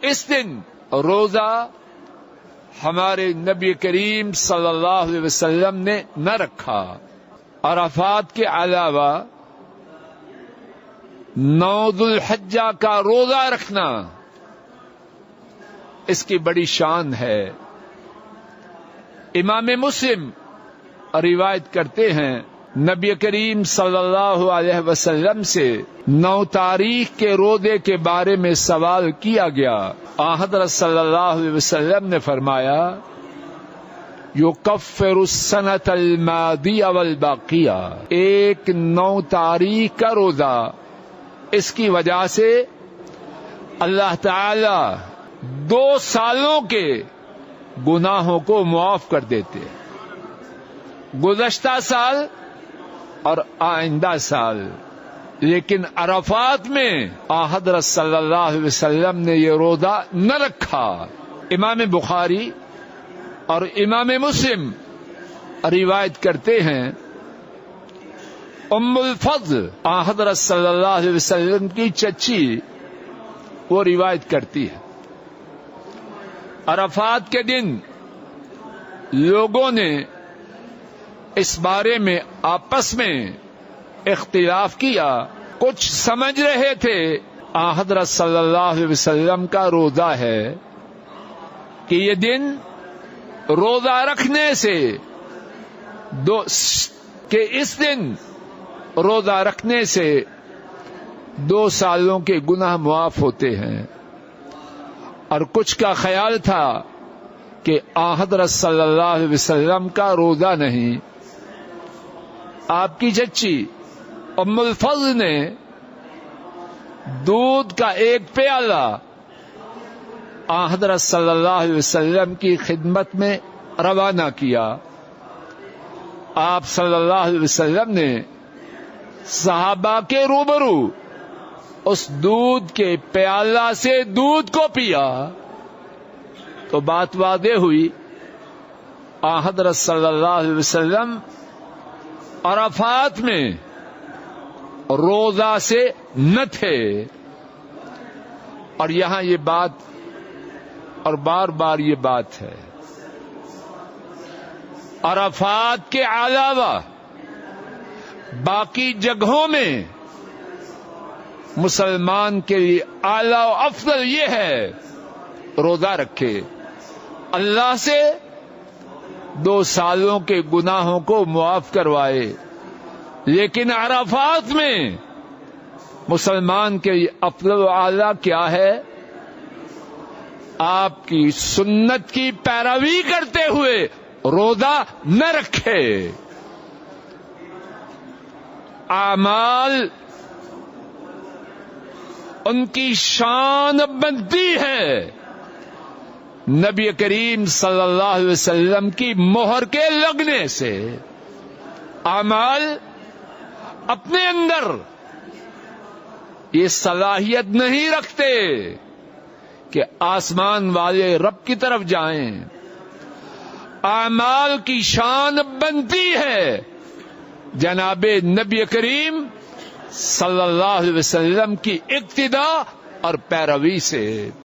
اس دن روزہ ہمارے نبی کریم صلی اللہ علیہ وسلم نے نہ رکھا۔ عرفات کے علاوہ 9 ذو الحجہ کا روزہ رکھنا اس کی بڑی شان ہے۔ امام مسلم روایت کرتے ہیں نبی کریم صلی اللہ علیہ وسلم سے 9 تاریخ کے روزے کے بارے میں سوال کیا گیا۔ حضرت صلی اللہ علیہ وسلم نے فرمایا یکفر السنۃ الماضیہ والباقیہ، ایک 9 تاریخ کا روزہ، اس کی وجہ سے اللہ تعالی 2 سالوں کے گناہوں کو معاف کر دیتے، گزشتہ سال اور آئندہ سال۔ لیکن عرفات میں حضرت صلی اللہ علیہ وسلم نے یہ روزہ نہ رکھا۔ امام بخاری اور امام مسلم روایت کرتے ہیں ام الفضل حضرت صلی اللہ علیہ وسلم کی چچی، وہ روایت کرتی ہے عرفات کے دن لوگوں نے اس بارے میں آپس میں اختلاف کیا۔ کچھ سمجھ رہے تھے حضرت صلی اللہ علیہ وسلم کا روزہ ہے کہ یہ دن روزہ رکھنے سے کہ اس دن روزہ رکھنے سے 2 سالوں کے گناہ معاف ہوتے ہیں، اور کچھ کا خیال تھا کہ حضرت صلی اللہ علیہ وسلم کا روزہ نہیں۔ آپ کی چچی ام الفضل نے دودھ کا ایک پیالہ حضرت صلی اللہ علیہ وسلم کی خدمت میں روانہ کیا۔ آپ صلی اللہ علیہ وسلم نے صحابہ کے روبرو اس دودھ کے پیالہ سے دودھ کو پیا تو بات واضح ہوئی، حضرت صلی اللہ علیہ وسلم عرفات میں روزہ سے نہ تھے۔ اور یہاں یہ بات اور بار بار یہ بات ہے، عرفات کے علاوہ باقی جگہوں میں مسلمان کے لیے اعلیٰ و افضل یہ ہے روزہ رکھے، اللہ سے 2 سالوں کے گناہوں کو معاف کروائے۔ لیکن عرفات میں مسلمان کے لیے افضل و اعلیٰ کیا ہے؟ آپ کی سنت کی پیروی کرتے ہوئے روزہ نہ رکھے۔ اعمال ان کی شان بنتی ہے نبی کریم صلی اللہ علیہ وسلم کی مہر کے لگنے سے۔ اعمال اپنے اندر یہ صلاحیت نہیں رکھتے کہ آسمان والے رب کی طرف جائیں۔ اعمال کی شان بنتی ہے جناب نبی کریم صلی اللہ علیہ وسلم کی اقتداء اور پیروی سے۔